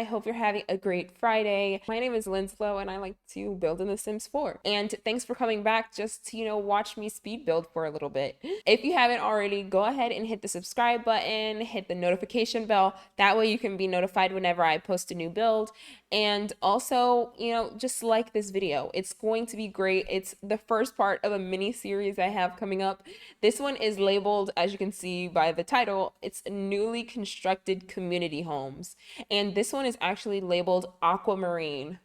hope you're having a great Friday. My name is Lynslo and I like to build in The Sims 4. And thanks for coming back just to, watch me speed build for a little bit. If you haven't already, go ahead and hit the subscribe button, hit the notification bell. That way you can be notified whenever I post a new build. And also, just like this video. It's going to be great. It's the first part of a mini series I have coming up. This one is labeled, as you can see by the title, it's newly constructed community homes. And this one is actually labeled Aquamarine.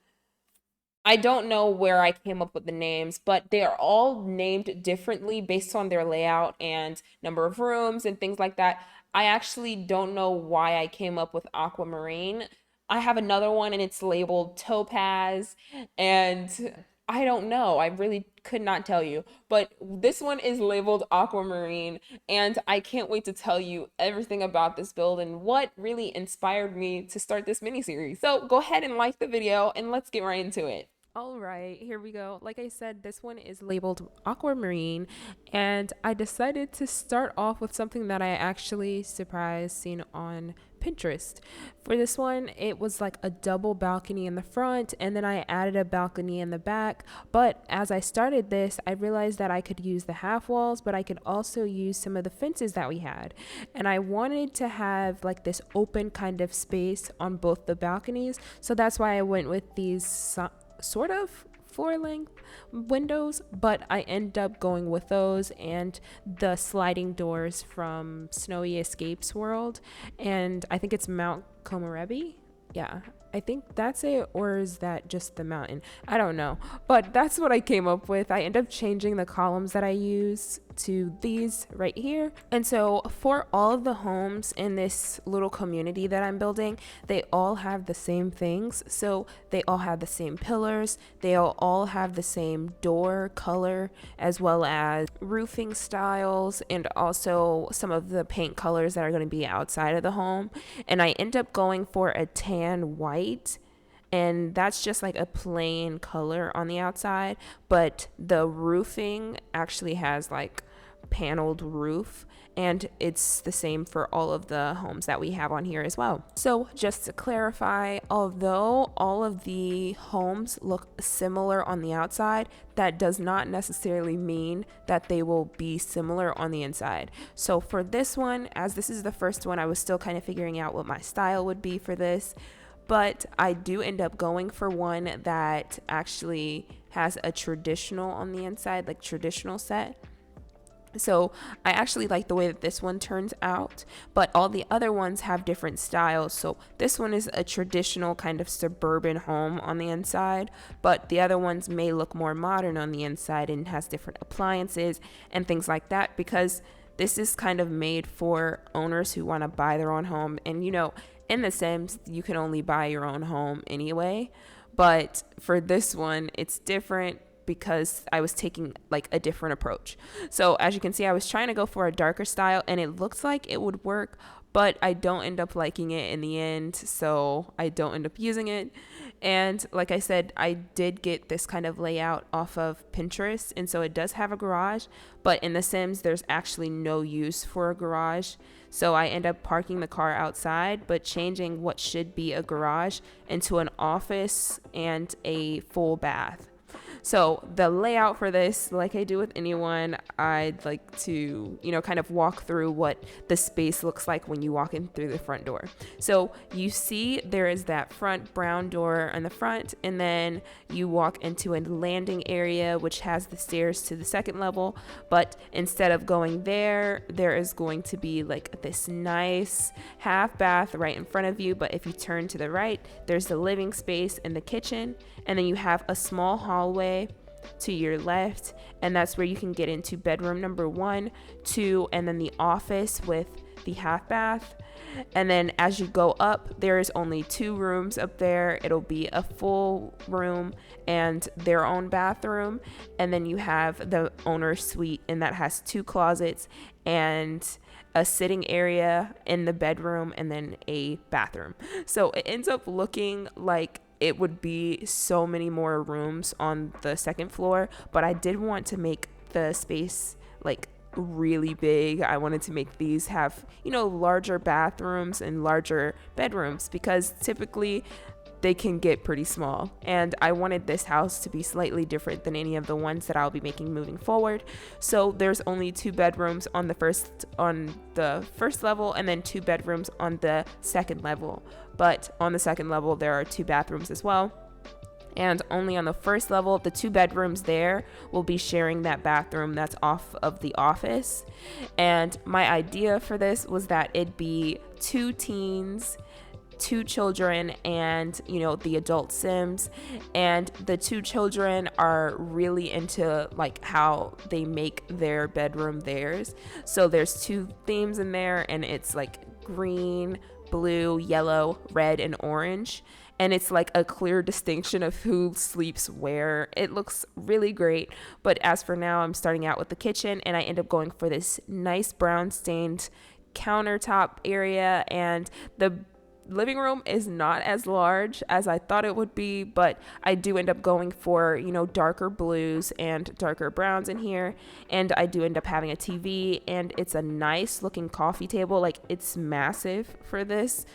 I don't know where I came up with the names, but they are all named differently based on their layout and number of rooms and things like that. I actually don't know why I came up with Aquamarine. I have another one and it's labeled Topaz, and I don't know. I really could not tell you. But this one is labeled Aquamarine, and I can't wait to tell you everything about this build and what really inspired me to start this mini series. So go ahead and like the video and let's get right into it. All right, here we go. Like I said, this one is labeled Aquamarine, and I decided to start off with something that I actually surprised seen on Pinterest. For this one, it was like a double balcony in the front, and then I added a balcony in the back. But as I started this, I realized that I could use the half walls, but I could also use some of the fences that we had. And I wanted to have like this open kind of space on both the balconies, so that's why I went with these sort of floor length windows, but I end up going with those and the sliding doors from Snowy Escapes World, and I think it's Mount Komorebi. Yeah, I think that's it, or is that just the mountain? I don't know, but that's what I came up with. I end up changing the columns that I use to these right here. And so for all of the homes in this little community that I'm building, they all have the same things. So they all have the same pillars, they all have the same door color, as well as roofing styles, and also some of the paint colors that are going to be outside of the home. And I end up going for a tan white, and that's just like a plain color on the outside, but the roofing actually has like paneled roof, and it's the same for all of the homes that we have on here as well. So just to clarify, although all of the homes look similar on the outside, that does not necessarily mean that they will be similar on the inside. So for this one, as this is the first one, I was still kind of figuring out what my style would be for this, but I do end up going for one that actually has a traditional on the inside, like traditional set. So I actually like the way that this one turns out, but all the other ones have different styles. So this one is a traditional kind of suburban home on the inside, but the other ones may look more modern on the inside and has different appliances and things like that, because this is kind of made for owners who want to buy their own home. And in The Sims, you can only buy your own home anyway, but for this one, it's different because I was taking like a different approach. So as you can see, I was trying to go for a darker style, and it looks like it would work, but I don't end up liking it in the end, so I don't end up using it. And like I said, I did get this kind of layout off of Pinterest, and so it does have a garage, but in The Sims there's actually no use for a garage. So I end up parking the car outside, but changing what should be a garage into an office and a full bath. So the layout for this, like I do with anyone, I'd like to, kind of walk through what the space looks like when you walk in through the front door. So you see there is that front brown door in the front, and then you walk into a landing area which has the stairs to the second level, but instead of going there is going to be like this nice half bath right in front of you, but if you turn to the right, there's the living space and the kitchen, and then you have a small hallway to your left, and that's where you can get into bedroom number 1, 2, and then the office with the half bath. And then as you go up, there is only 2 rooms up there. It'll be a full room and their own bathroom, and then you have the owner's suite, and that has 2 closets and a sitting area in the bedroom, and then a bathroom. So it ends up looking like it would be so many more rooms on the second floor, but I did want to make the space like really big. I wanted to make these have, larger bathrooms and larger bedrooms, because typically they can get pretty small. And I wanted this house to be slightly different than any of the ones that I'll be making moving forward. So there's only 2 bedrooms on the first level, and then 2 bedrooms on the second level. But on the second level, there are 2 bathrooms as well. And only on the first level, the 2 bedrooms there will be sharing that bathroom that's off of the office. And my idea for this was that it'd be 2 teens, 2 children, and the adult Sims. And the 2 children are really into like how they make their bedroom theirs. So there's 2 themes in there, and it's like green, blue, yellow, red, and orange. And it's like a clear distinction of who sleeps where. It looks really great. But as for now, I'm starting out with the kitchen, and I end up going for this nice brown stained countertop area. And the living room is not as large as I thought it would be, but I do end up going for, darker blues and darker browns in here. And I do end up having a TV, and it's a nice looking coffee table. Like, it's massive for this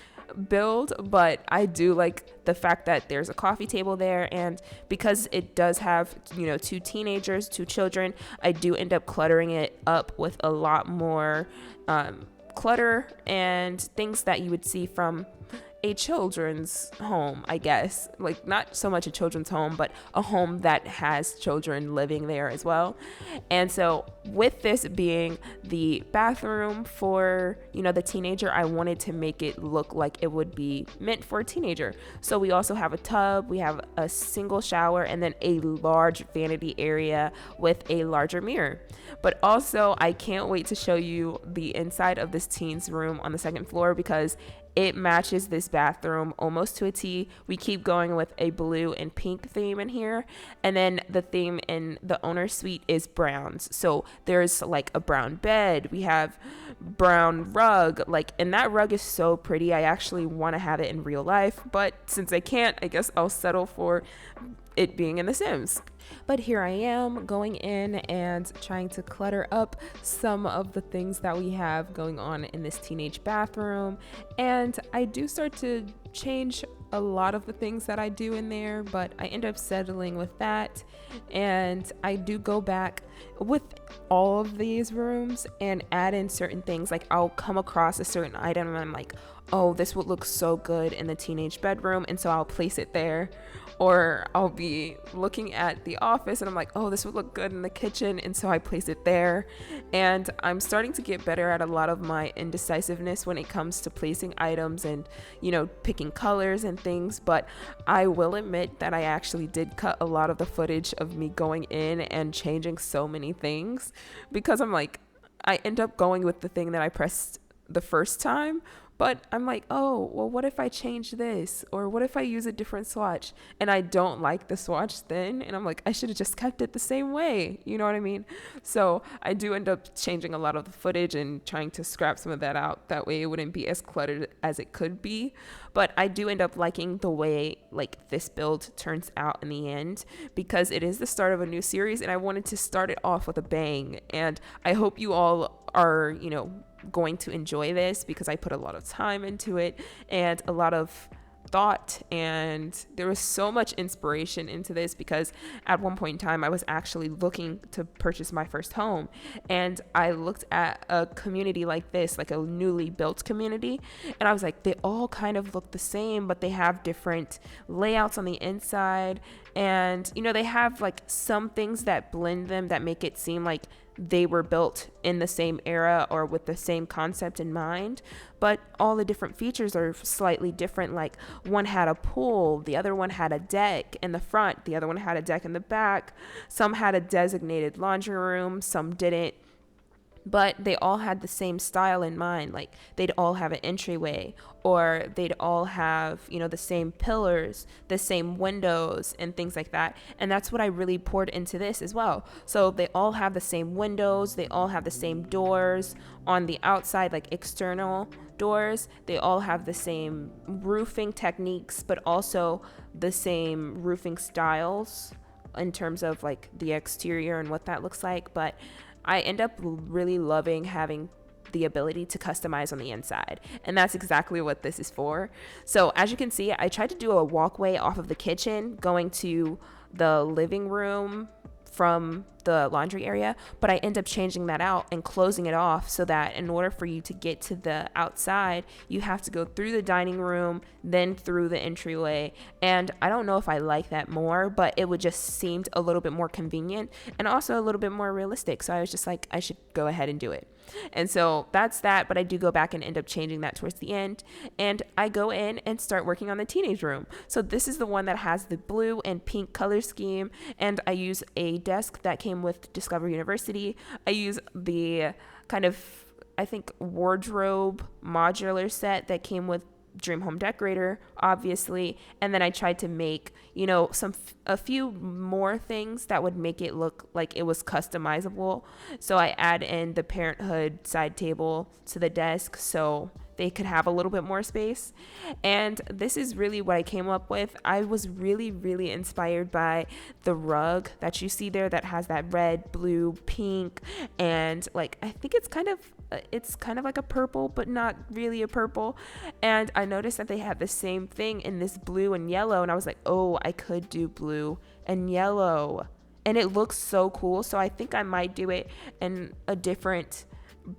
build, but I do like the fact that there's a coffee table there. And because it does have 2 teenagers, 2 children, I do end up cluttering it up with a lot more clutter and things that you would see from a children's home, I guess. Like, not so much a children's home, but a home that has children living there as well. And so with this being the bathroom for, the teenager, I wanted to make it look like it would be meant for a teenager. So we also have a tub, we have a single shower, and then a large vanity area with a larger mirror. But also, I can't wait to show you the inside of this teen's room on the second floor, because it matches this bathroom almost to a T. We keep going with a blue and pink theme in here. And then the theme in the owner's suite is browns. So there's like a brown bed. We have brown rug. And that rug is so pretty. I actually want to have it in real life. But since I can't, I guess I'll settle for it being in The Sims. But here I am going in and trying to clutter up some of the things that we have going on in this teenage bathroom. And I do start to change a lot of the things that I do in there, but I end up settling with that. And I do go back with all of these rooms and add in certain things. Like, I'll come across a certain item and I'm like, oh, this would look so good in the teenage bedroom, and so I'll place it there. Or I'll be looking at the office and I'm like, oh, this would look good in the kitchen, and so I place it there. And I'm starting to get better at a lot of my indecisiveness when it comes to placing items and, picking colors and things. But I will admit that I actually did cut a lot of the footage of me going in and changing so many things, because I'm like, I end up going with the thing that I pressed the first time. But I'm like, oh, well, what if I change this? Or what if I use a different swatch and I don't like the swatch then? And I'm like, I should have just kept it the same way. You know what I mean? So I do end up changing a lot of the footage and trying to scrap some of that out. That way it wouldn't be as cluttered as it could be. But I do end up liking the way this build turns out in the end, because it is the start of a new series and I wanted to start it off with a bang. And I hope you all are, going to enjoy this, because I put a lot of time into it and a lot of thought, and there was so much inspiration into this, because at one point in time I was actually looking to purchase my first home, and I looked at a community like this, like a newly built community, and I was like, they all kind of look the same, but they have different layouts on the inside, and they have some things that blend them, that make it seem like they were built in the same era or with the same concept in mind, but all the different features are slightly different. Like, one had a pool, the other one had a deck in the front, the other one had a deck in the back, some had a designated laundry room, some didn't. But they all had the same style in mind. Like, they'd all have an entryway, or they'd all have, the same pillars, the same windows, and things like that. And that's what I really poured into this as well. So they all have the same windows, they all have the same doors on the outside, like external doors. They all have the same roofing techniques, but also the same roofing styles in terms of the exterior and what that looks like. But I end up really loving having the ability to customize on the inside, and that's exactly what this is for. So as you can see, I tried to do a walkway off of the kitchen going to the living room from the laundry area, but I end up changing that out and closing it off so that in order for you to get to the outside, you have to go through the dining room, then through the entryway. And I don't know if I like that more, but it would just seemed a little bit more convenient and also a little bit more realistic. So I was just like, I should go ahead and do it. And so that's that, but I do go back and end up changing that towards the end, and I go in and start working on the teenage room. So this is the one that has the blue and pink color scheme, and I use a desk that came with Discover University. I use the kind of, I think, wardrobe modular set that came with Dream Home Decorator, obviously, and then I tried to make, you know, a few more things that would make it look like it was customizable. So I add in the Parenthood side table to the desk so they could have a little bit more space. And this is really what I came up with. I was really, really inspired by the rug that you see there that has that red, blue, pink, and like, I think it's kind of like a purple, but not really a purple. And I noticed that they had the same thing in this blue and yellow, and I was like, oh, I could do blue and yellow, and it looks so cool. So I think I might do it in a different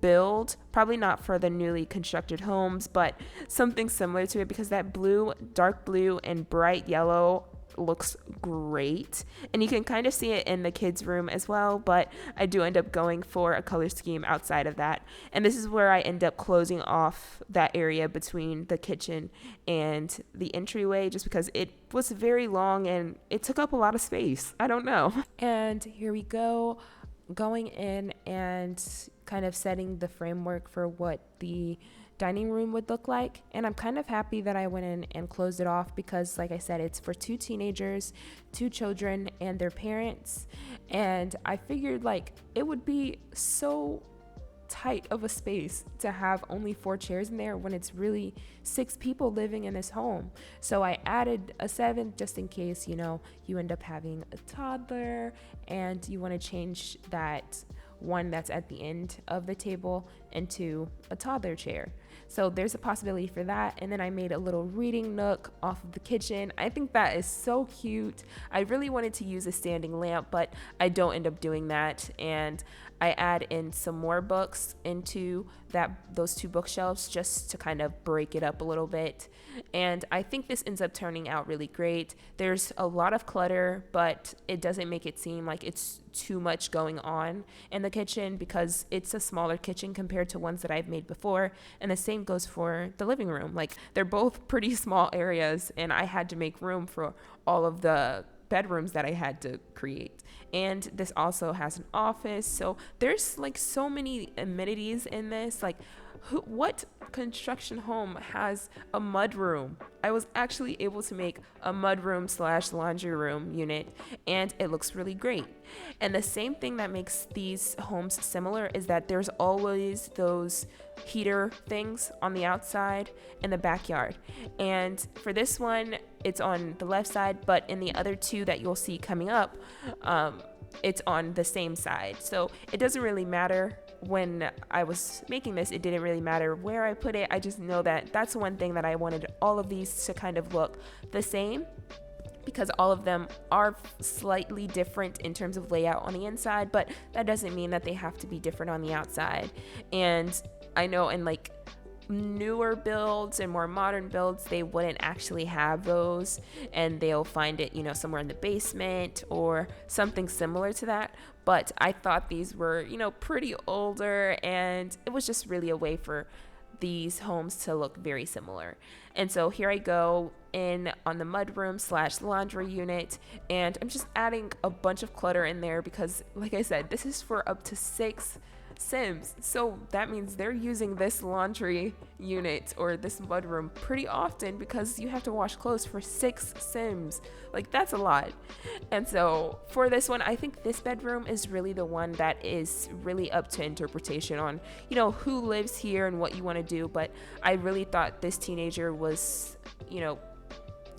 build, probably not for the newly constructed homes, but something similar to it, because that blue, dark blue, and bright yellow looks great, and you can kind of see it in the kids room as well, but I do end up going for a color scheme outside of that. And this is where I end up closing off that area between the kitchen and the entryway, just because it was very long and it took up a lot of space. I don't know. And here we go, going in and kind of setting the framework for what the dining room would look like. And I'm kind of happy that I went in and closed it off, because like I said, it's for 2 teenagers, 2 children, and their parents. And I figured like it would be so tight of a space to have only 4 chairs in there when it's really 6 people living in this home. So I added a 7th just in case, you know, you end up having a toddler and you want to change that one that's at the end of the table into a toddler chair. So there's a possibility for that. And then I made a little reading nook off of the kitchen. I think that is so cute. I really wanted to use a standing lamp, but I don't end up doing that. And I add in some more books into those 2 bookshelves just to kind of break it up a little bit. And I think this ends up turning out really great. There's a lot of clutter, but it doesn't make it seem like it's too much going on in the kitchen, because it's a smaller kitchen compared to ones that I've made before. And the same goes for the living room. Like, they're both pretty small areas, and I had to make room for all of the bedrooms that I had to create. And this also has an office, so there's like so many amenities in this. Like, what construction home has a mud room? I was actually able to make a mud room / laundry room unit, and it looks really great. And the same thing that makes these homes similar is that there's always those heater things on the outside in the backyard. And for this one, it's on the left side, but in the other 2 that you'll see coming up, it's on the same side. So it doesn't really matter. When I was making this, it didn't really matter where I put it. I just know that that's one thing that I wanted all of these to kind of look the same, because all of them are slightly different in terms of layout on the inside, but that doesn't mean that they have to be different on the outside. And I know in like newer builds and more modern builds, they wouldn't actually have those, and they'll find it, you know, somewhere in the basement or something similar to that. But I thought these were, you know, pretty older, and it was just really a way for these homes to look very similar. And so here I go in on the mudroom / laundry unit, and I'm just adding a bunch of clutter in there because, like I said, this is for up to 6 Sims. So that means they're using this laundry unit or this mudroom pretty often, because you have to wash clothes for 6 Sims. Like, that's a lot. And so for this one, I think this bedroom is really the one that is really up to interpretation on, you know, who lives here and what you want to do. But I really thought this teenager was, you know,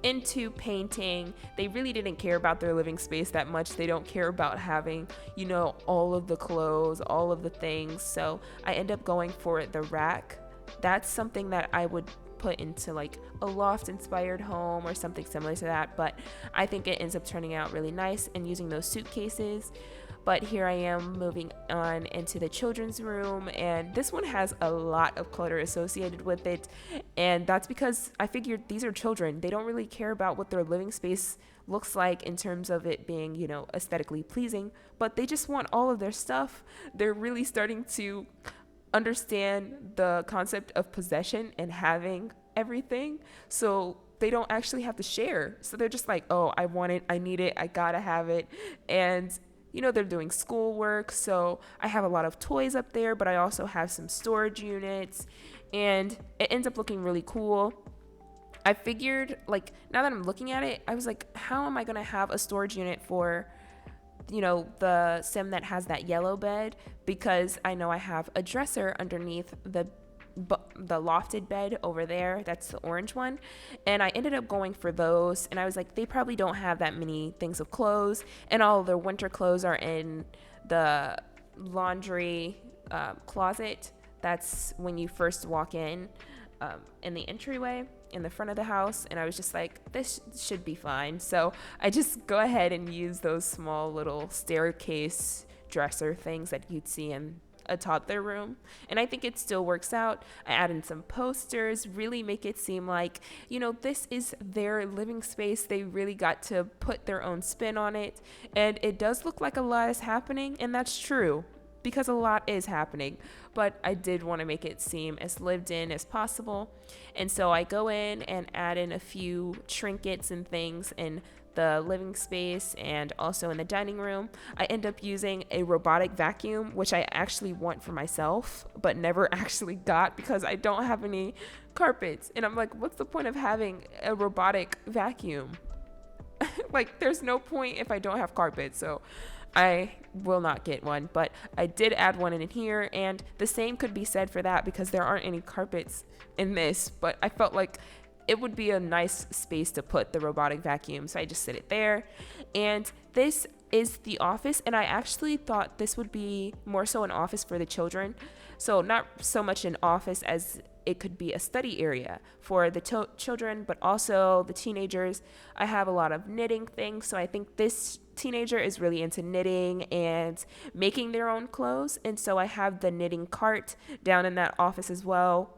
into painting. They really didn't care about their living space that much. They don't care about having, all of the clothes, all of the things. So I end up going for the rack. That's something that I would put into like a loft inspired home or something similar to that, but I think it ends up turning out really nice and using those suitcases. But here I am moving on into the children's room, and this one has a lot of clutter associated with it, and that's because I figured these are children. They don't really care about what their living space looks like in terms of it being, aesthetically pleasing, but they just want all of their stuff. They're really starting to understand the concept of possession and having everything, so they don't actually have to share. So they're just like, oh, I want it, I need it, I gotta have it. And they're doing schoolwork, so I have a lot of toys up there, but I also have some storage units, and it ends up looking really cool. I figured, like, now that I'm looking at it, I was like, how am I gonna have a storage unit for the sim that has that yellow bed, because I know I have a dresser underneath the lofted bed over there. That's the orange one, and I ended up going for those, and I was like, they probably don't have that many things of clothes, and all of their winter clothes are in the laundry closet. That's when you first walk in the entryway in the front of the house, and I was just like, this should be fine. So I just go ahead and use those small little staircase dresser things that you'd see in a toddler room, and I think it still works out. I add in some posters, really make it seem like this is their living space. They really got to put their own spin on it, and it does look like a lot is happening, and that's true because a lot is happening, but I did want to make it seem as lived in as possible. And so I go in and add in a few trinkets and things in the living space and also in the dining room. I end up using a robotic vacuum, which I actually want for myself, but never actually got because I don't have any carpets. And I'm like, what's the point of having a robotic vacuum? Like, there's no point if I don't have carpets. So I will not get one, but I did add one in here, and the same could be said for that because there aren't any carpets in this, but I felt like it would be a nice space to put the robotic vacuum, so I just set it there. And this is the office, and I actually thought this would be more so an office for the children, so not so much an office as it could be a study area for the children, but also the teenagers. I have a lot of knitting things, so I think this teenager is really into knitting and making their own clothes, and so I have the knitting cart down in that office as well.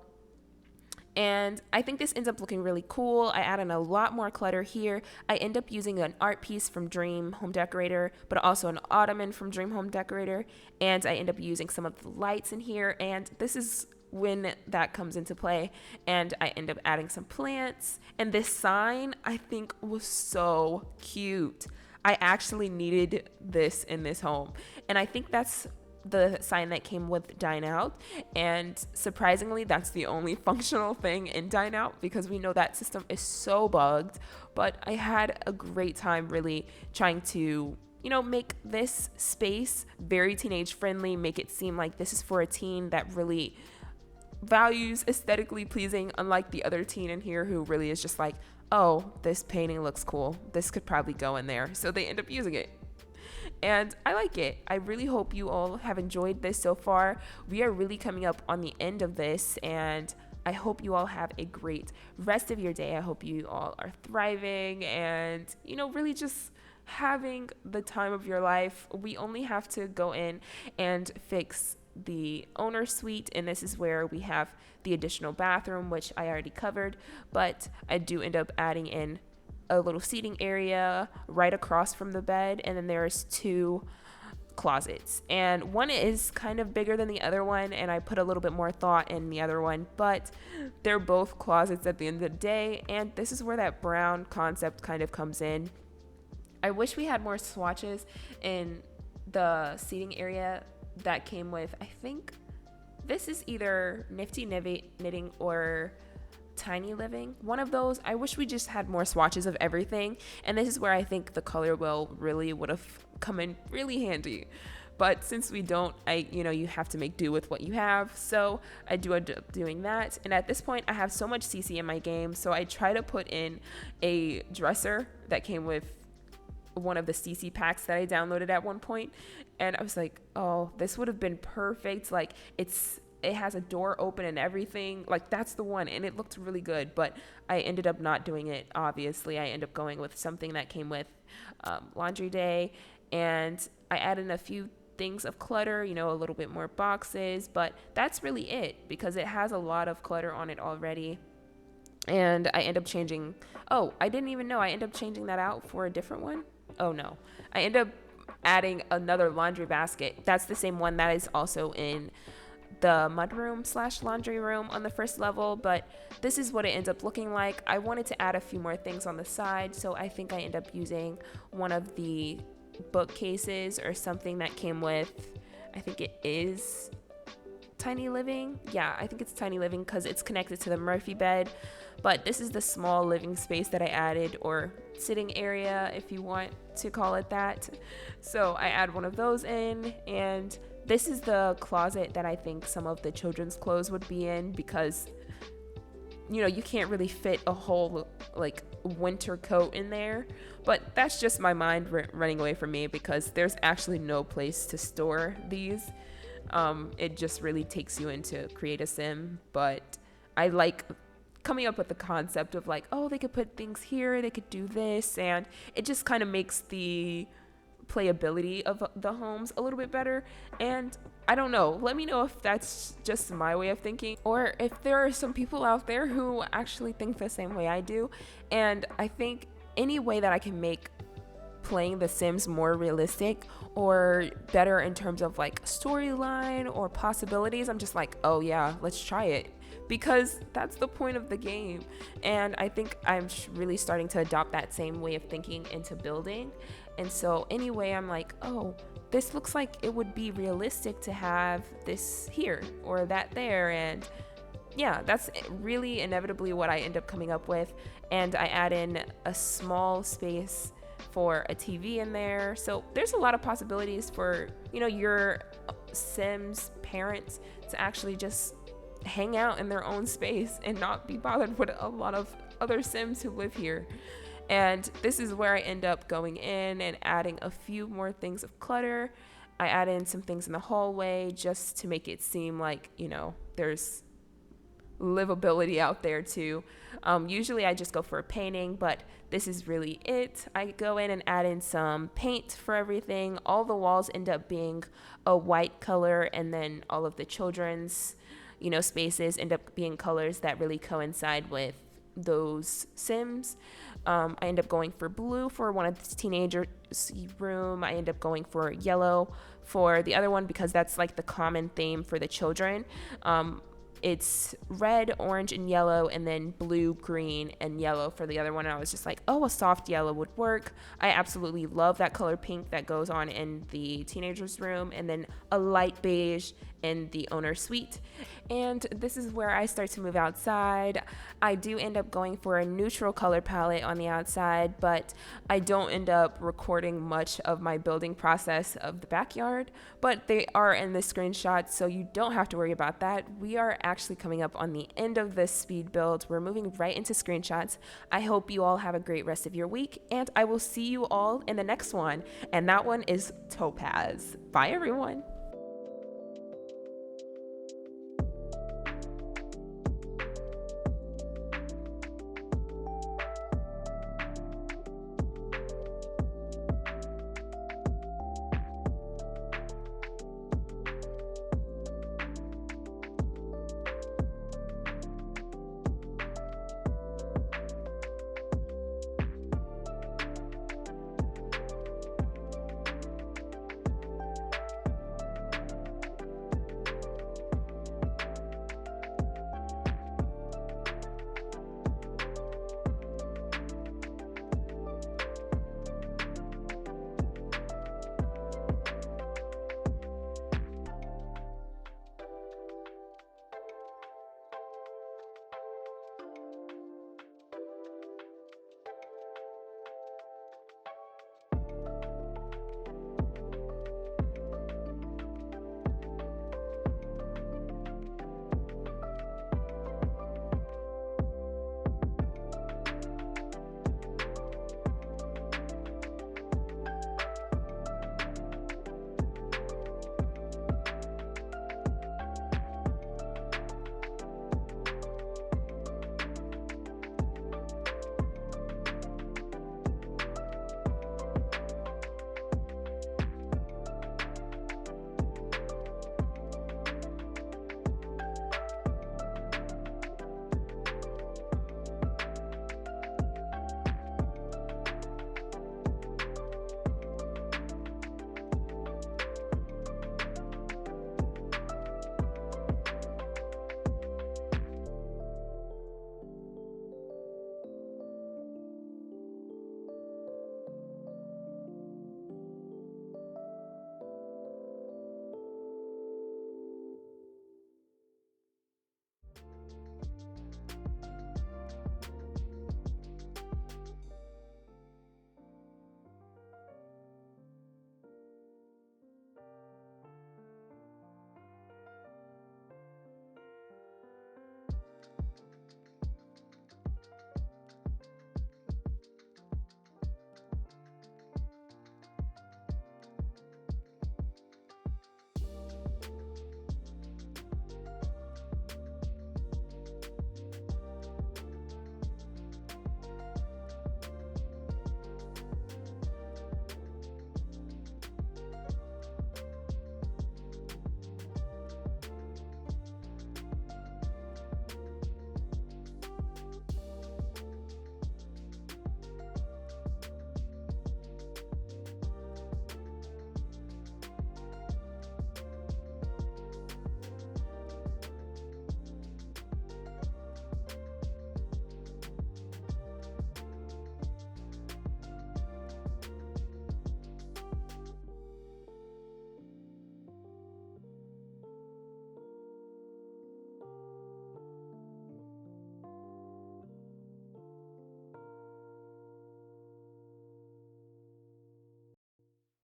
And I think this ends up looking really cool. I add in a lot more clutter here. I end up using an art piece from Dream Home Decorator, but also an ottoman from Dream Home Decorator, and I end up using some of the lights in here, and this is when that comes into play. And I end up adding some plants, and this sign I think was so cute. I actually needed this in this home, and I think that's the sign that came with Dine Out, and surprisingly that's the only functional thing in Dine Out because we know that system is so bugged. But I had a great time really trying to make this space very teenage friendly, make it seem like this is for a teen that really values aesthetically pleasing, unlike the other teen in here who really is just like, oh, this painting looks cool, this could probably go in there, so they end up using it. And I like it. I really hope you all have enjoyed this so far. We are really coming up on the end of this, and I hope you all have a great rest of your day. I hope you all are thriving and, really just having the time of your life. We only have to go in and fix the owner suite, and this is where we have the additional bathroom, which I already covered, but I do end up adding in a little seating area right across from the bed, and then there's 2 closets, and one is kind of bigger than the other one, and I put a little bit more thought in the other one, but they're both closets at the end of the day. And this is where that brown concept kind of comes in. I wish we had more swatches in the seating area that came with, I think this is either Nifty Knitting or Tiny Living, one of those. I wish we just had more swatches of everything, and this is where I think the color wheel really would have come in really handy. But since we don't, you have to make do with what you have. So I do end up doing that. And at this point, I have so much CC in my game. So I try to put in a dresser that came with one of the CC packs that I downloaded at one point. And I was like, oh, this would have been perfect. Like it has a door open and everything. Like that's the one. And it looked really good. But I ended up not doing it. Obviously, I ended up going with something that came with laundry day. And I added in a few things of clutter, a little bit more boxes. But that's really it because it has a lot of clutter on it already. And I end up changing. Oh, I didn't even know. I end up changing that out for a different one. Oh, no. I end up adding another laundry basket. That's the same one that is also in the mudroom / laundry room on the first level, but this is what it ends up looking like. I wanted to add a few more things on the side, so I think I end up using one of the bookcases or something that came with, I think it is Tiny Living. Yeah, I think it's Tiny Living because it's connected to the Murphy bed. But this is the small living space that I added, or sitting area if you want to call it that. So I add one of those in, and this is the closet that I think some of the children's clothes would be in because, you can't really fit a whole like winter coat in there. But that's just my mind running away from me because there's actually no place to store these. It just really takes you into create a sim, but I like coming up with the concept of like, oh, they could put things here, they could do this, and it just kind of makes the playability of the homes a little bit better. And I don't know, let me know if that's just my way of thinking or if there are some people out there who actually think the same way I do. And I think any way that I can make playing The Sims more realistic or better in terms of like storyline or possibilities, I'm just like, oh yeah, let's try it, because that's the point of the game. And I think I'm really starting to adopt that same way of thinking into building. And so anyway, I'm like, oh, this looks like it would be realistic to have this here or that there. And yeah, that's really inevitably what I end up coming up with. And I add in a small space for a TV in there. So there's a lot of possibilities for, your Sims parents to actually just hang out in their own space and not be bothered with a lot of other Sims who live here. And this is where I end up going in and adding a few more things of clutter. I add in some things in the hallway just to make it seem like, there's livability out there too. Usually I just go for a painting, but this is really it. I go in and add in some paint for everything. All the walls end up being a white color, and then all of the children's spaces end up being colors that really coincide with those Sims. I end up going for blue for one of the teenagers' room. I end up going for yellow for the other one because that's like the common theme for the children. It's red, orange, and yellow, and then blue, green, and yellow for the other one. And I was just like, oh, a soft yellow would work. I absolutely love that color pink that goes on in the teenager's room, and then a light beige in the owner's suite. And this is where I start to move outside. I do end up going for a neutral color palette on the outside, but I don't end up recording much of my building process of the backyard, but they are in the screenshots, so you don't have to worry about that. We are actually coming up on the end of this speed build. We're moving right into screenshots. I hope you all have a great rest of your week, and I will see you all in the next one, and that one is Topaz. Bye, everyone.